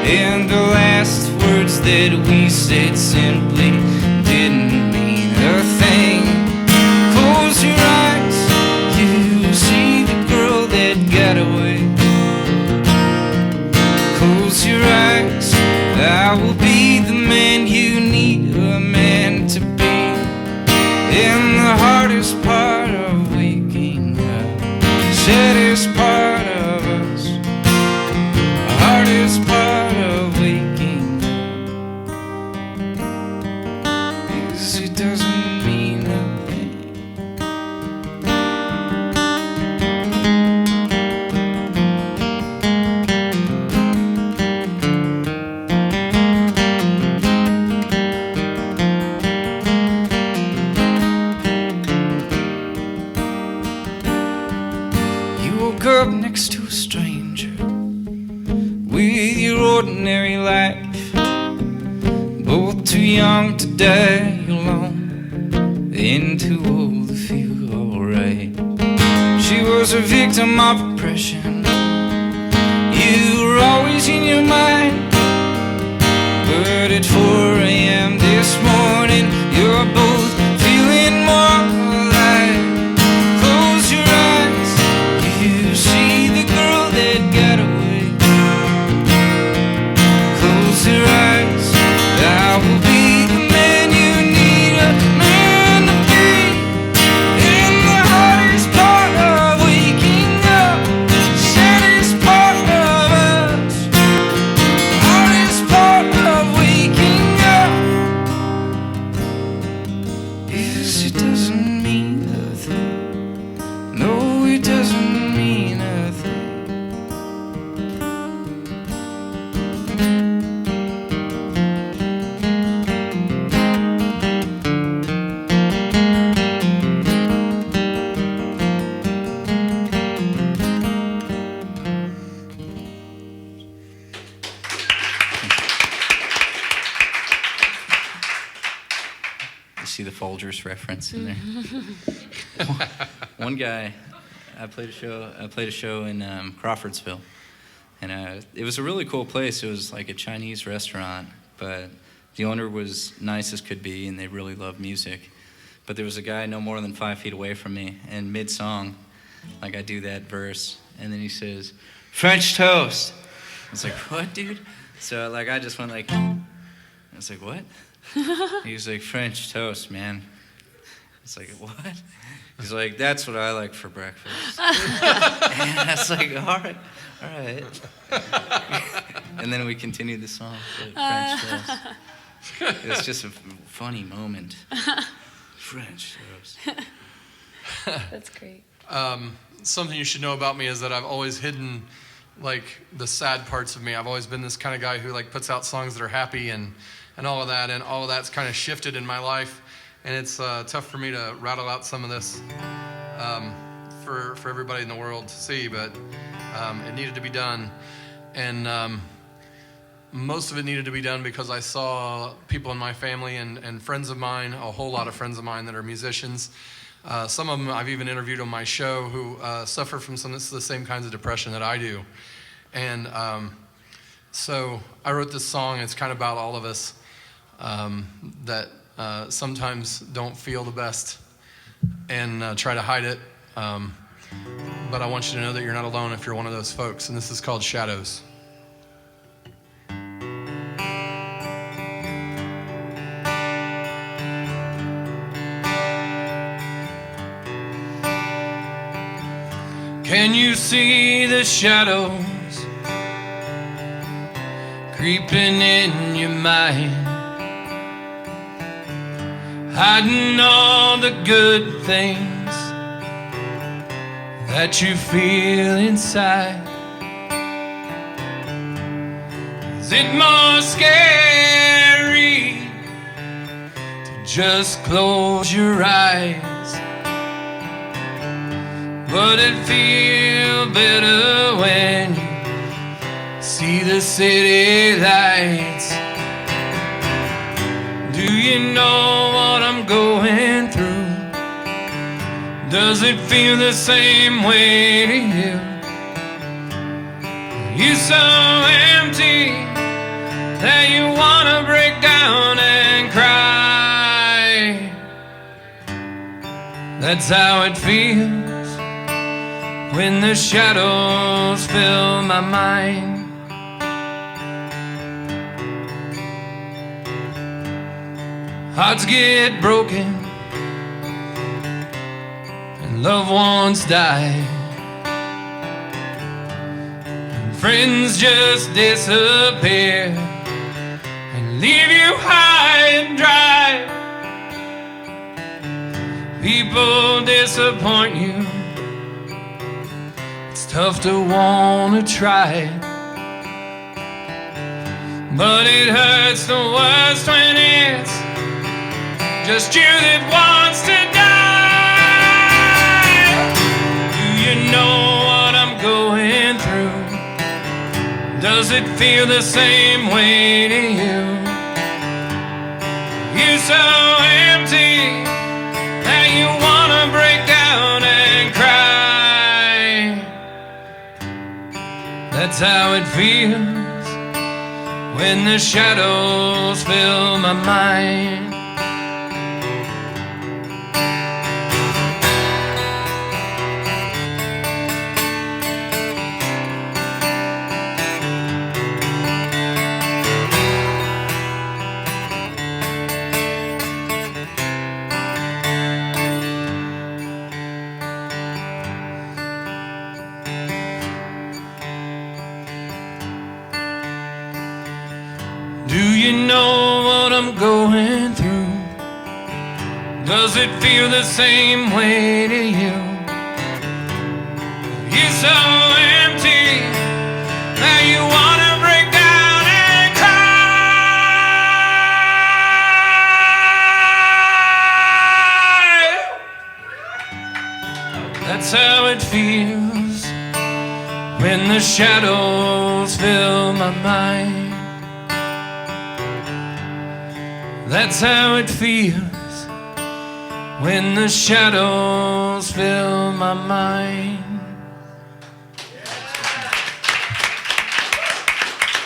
and the last words that we said simply didn't mean a thing. Close your eyes, you see the girl that got away. Close your eyes, I will be the man you need a man to be. In the hardest part of waking up, saddest part of us, the hardest part of waking up is it doesn't mean a thing. Up next to a stranger with your ordinary life, both too young to die alone and too old to feel alright. She was a victim of oppression, you were always in your mind. But at 4 a.m. this morning, you're both feeling more alive. Close your eyes, you see the girl that got away. Close your eyes, I will be the man you need a man to be. In the hardest part of waking up, saddest part of us, hardest part of waking up is it doesn't mean a thing. No, it doesn't mean a thing. You see the Folgers reference in there. One guy, I played a show in Crawfordsville, and it was a really cool place. It was like a Chinese restaurant, but the owner was nice as could be, and they really loved music. But there was a guy no more than 5 feet away from me, and mid-song, like I do that verse, and then he says, "French toast." I was like, "What, dude?" So like I just went like, I was like, "What?" He was like, "French toast, man." It's like, "What?" He's like, that's what I like for breakfast. And I was like, all right. And then we continued the song, the French toast. It was just a funny moment. French toast. That's great. Something you should know about me is that I've always hidden like the sad parts of me. I've always been this kind of guy who like puts out songs that are happy and all of that, and all of that's kind of shifted in my life, and it's tough for me to rattle out some of this for everybody in the world to see, but it needed to be done, and most of it needed to be done because I saw people in my family and friends of mine, a whole lot of friends of mine that are musicians. Some of them I've even interviewed on my show who suffer from some of the same kinds of depression that I do. And so I wrote this song. It's kind of about all of us that sometimes don't feel the best and try to hide it. But I want you to know that you're not alone if you're one of those folks. And this is called Shadows. Can you see the shadows creeping in your mind, hiding all the good things that you feel inside? Is it more scary to just close your eyes? But it feels better when you see the city lights. Do you know what I'm going through? Does it feel the same way to you? You're so empty that you wanna break down and cry. That's how it feels when the shadows fill my mind. Hearts get broken and loved ones die, and friends just disappear and leave you high and dry. People disappoint you. Tough to wanna try, but it hurts the worst when it's just you that wants to die. Do you know what I'm going through? Does it feel the same way to you? You're so empty that you wanna break down and cry. That's how it feels when the shadows fill my mind. Do you know what I'm going through? Does it feel the same way to you? You're so empty that you wanna break down and cry. That's how it feels when the shadows fill my mind. That's how it feels when the shadows fill my mind.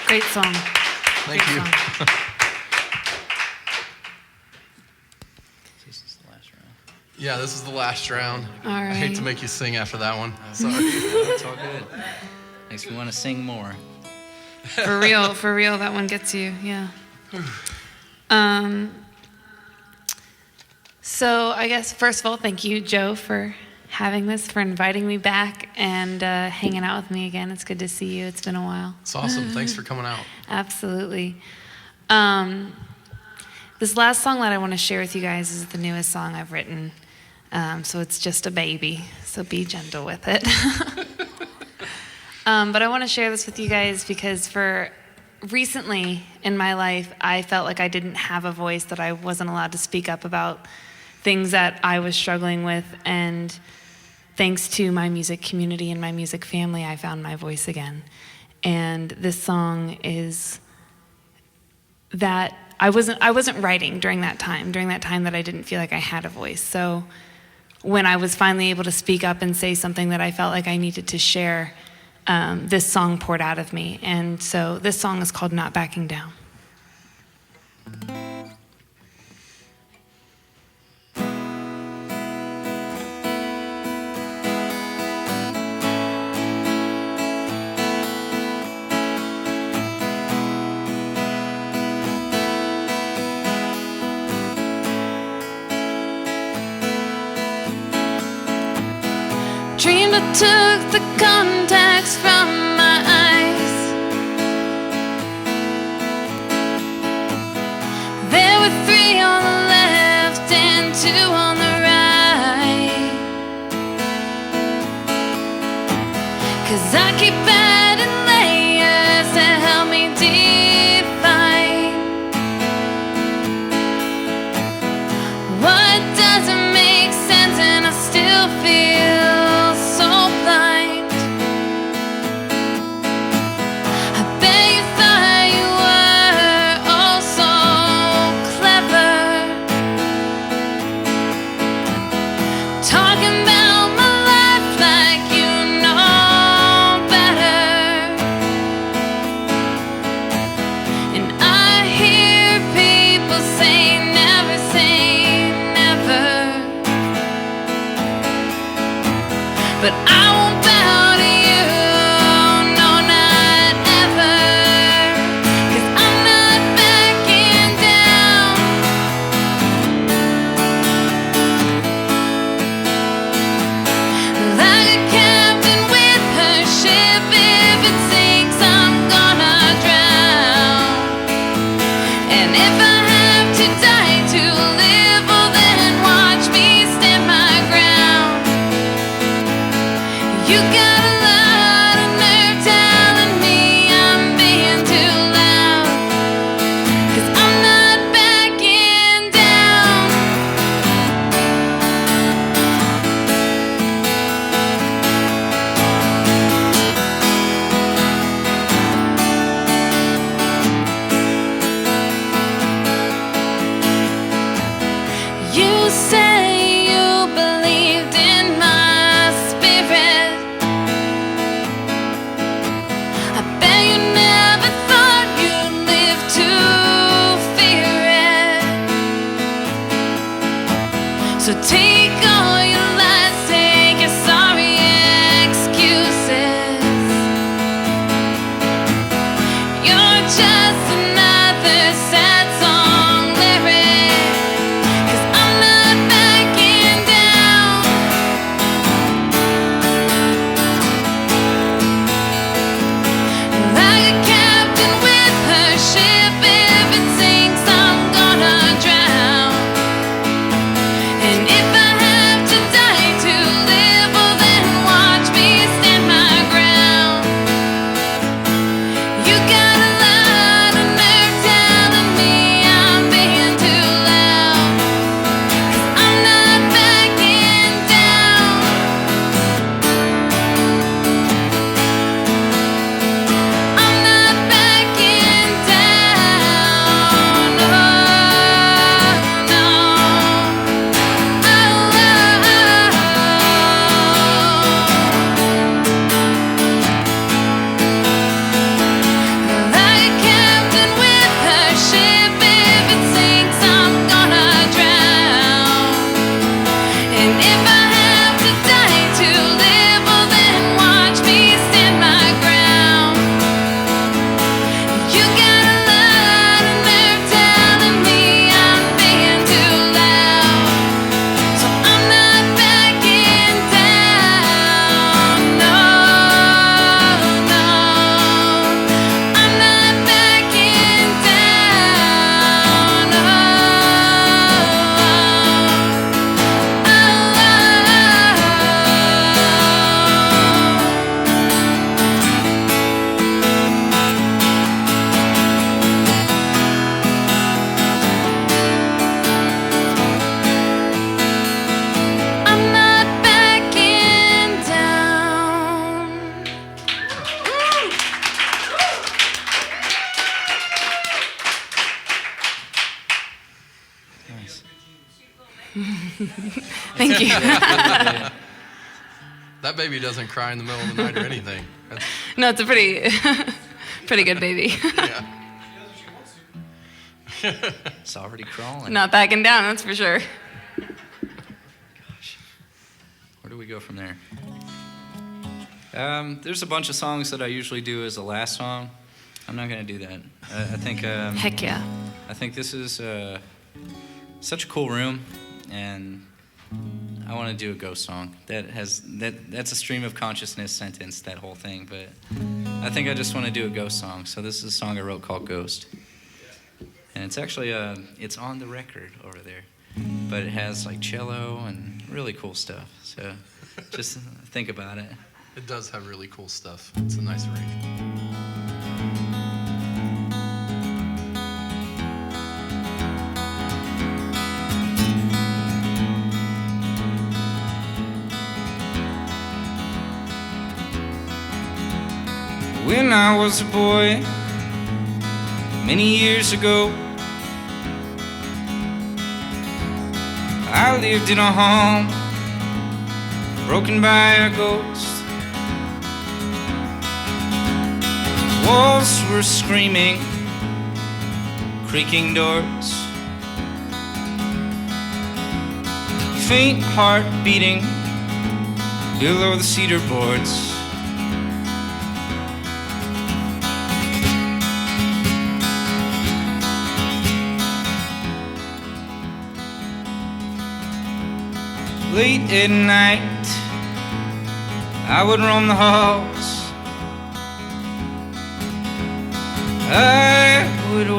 Great song. Thank you. This is the last round. Yeah, this is the last round. All right. I hate to make you sing after that one. Sorry. It's all good. Makes me want to sing more. For real, that one gets you, yeah. So I guess, first of all, thank you, Joe, for having this, for inviting me back and hanging out with me again. It's good to see you. It's been a while. It's awesome. Thanks for coming out. Absolutely. This last song that I want to share with you guys is the newest song I've written. So it's just a baby, so be gentle with it. But I want to share this with you guys because for recently in my life, I felt like I didn't have a voice, that I wasn't allowed to speak up about things that I was struggling with. And thanks to my music community and my music family, I found my voice again. And this song is that I wasn't writing during that time that I didn't feel like I had a voice. So when I was finally able to speak up and say something that I felt like I needed to share, this song poured out of me. And so this song is called Not Backing Down. Dreamed I took the contacts from my eyes. There were 3 on the left and 2 on the right. 'Cause I keep adding layers to help me define what doesn't make sense, and I still feel so blind. I bet you thought you were oh so clever, talking about my life like you know better. And I hear people say never say never, but I won't bow to you, no, not ever. 'Cause I'm not backing down. Like a captain with her ship, if it sinks, I'm gonna drown. And if I have to die to live, well then watch me stand my ground. You got a lot of nerve telling me I'm being too loud. 'Cause I'm not backing down. You say you believed in my spirit. I bet you never thought you'd live to fear it. So take all your lies, take your sorry excuses. You're just another sad song lyric. 'Cause I'm not backing down. Like a captain with her ship, if it sinks, I'm gonna drown. And if I have to die to live, well then watch me stand my ground. You got a lot of nerve telling me Thank you. That baby doesn't cry in the middle of the night or anything. That's, No, it's a pretty, pretty good baby. yeah. It's already crawling. Not backing down, that's for sure. Where do we go from there? There's a bunch of songs that I usually do as the last song. I'm not gonna do that. I think. Heck yeah. I think this is such a cool room, and I want to do a ghost song that's a stream of consciousness sentence, that whole thing. But I think I just want to do a ghost song. So this is a song I wrote called Ghost, and it's actually it's on the record over there, but it has like cello and really cool stuff. So just think about it. It does have really cool stuff. It's a nice arrangement. When I was a boy, many years ago, I lived in a home broken by a ghost. Walls were screaming, creaking doors, faint heart beating below the cedar boards. Late at night, I would roam the halls. I would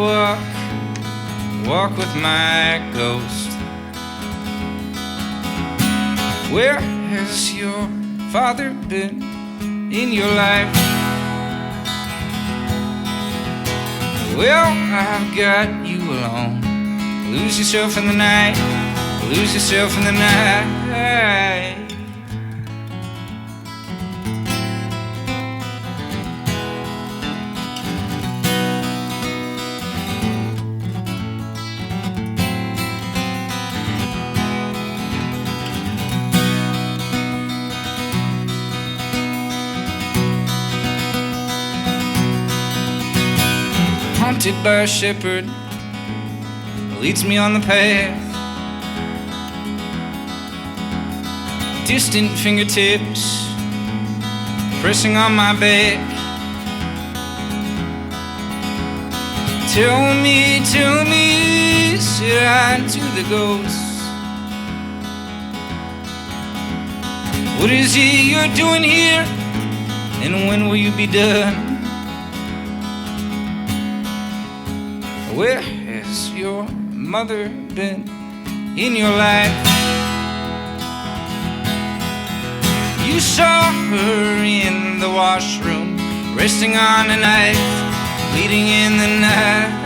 walk with my ghost. Where has your father been in your life? Well, I've got you alone. Lose yourself in the night. Lose yourself in the night. Haunted by a shepherd leads me on the path. Distant fingertips pressing on my back. Tell me, said I to the ghost, what is it you're doing here, and when will you be done? Where has your mother been in your life? You saw her in the washroom, resting on a knife, bleeding in the night.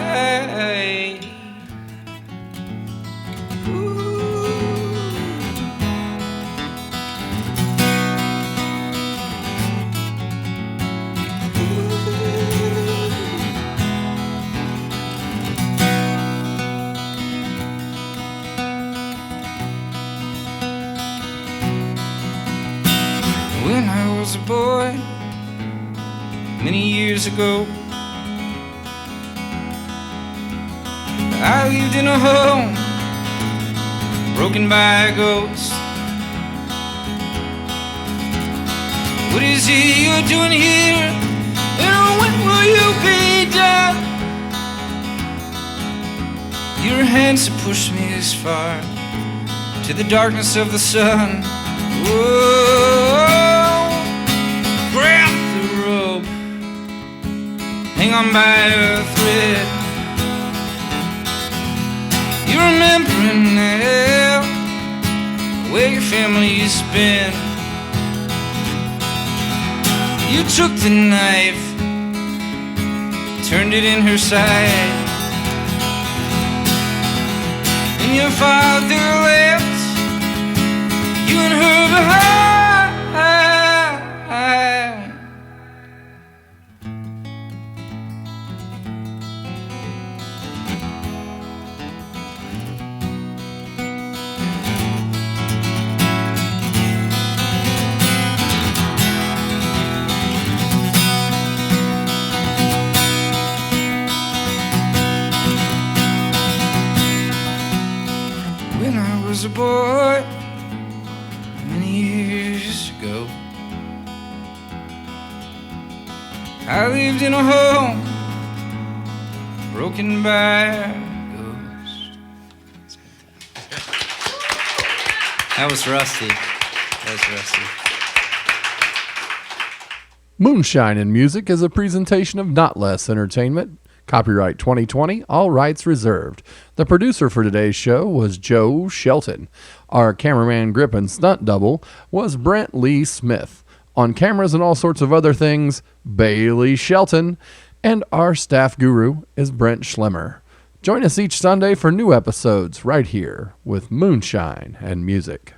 When I was a boy, many years ago, I lived in a home broken by a ghost. What is it you're doing here, and when will you be done? Your hands have pushed me this far to the darkness of the sun. Whoa. Grab the rope, hang on by a thread. You're remembering now where your family's been. You took the knife, turned it in her side, and your father left you and her behind. a boy many years ago. I lived in a home broken by a ghost. That was rusty. That was rusty. Moonshine in Music is a presentation of Notlehs Entertainment. Copyright 2020, all rights reserved. The producer for today's show was Joe Shelton. Our cameraman, grip, and stunt double was Brent Lee Smith. On cameras and all sorts of other things, Bailey Shelton. And our staff guru is Brent Schlemmer. Join us each Sunday for new episodes right here with Moonshine and Music.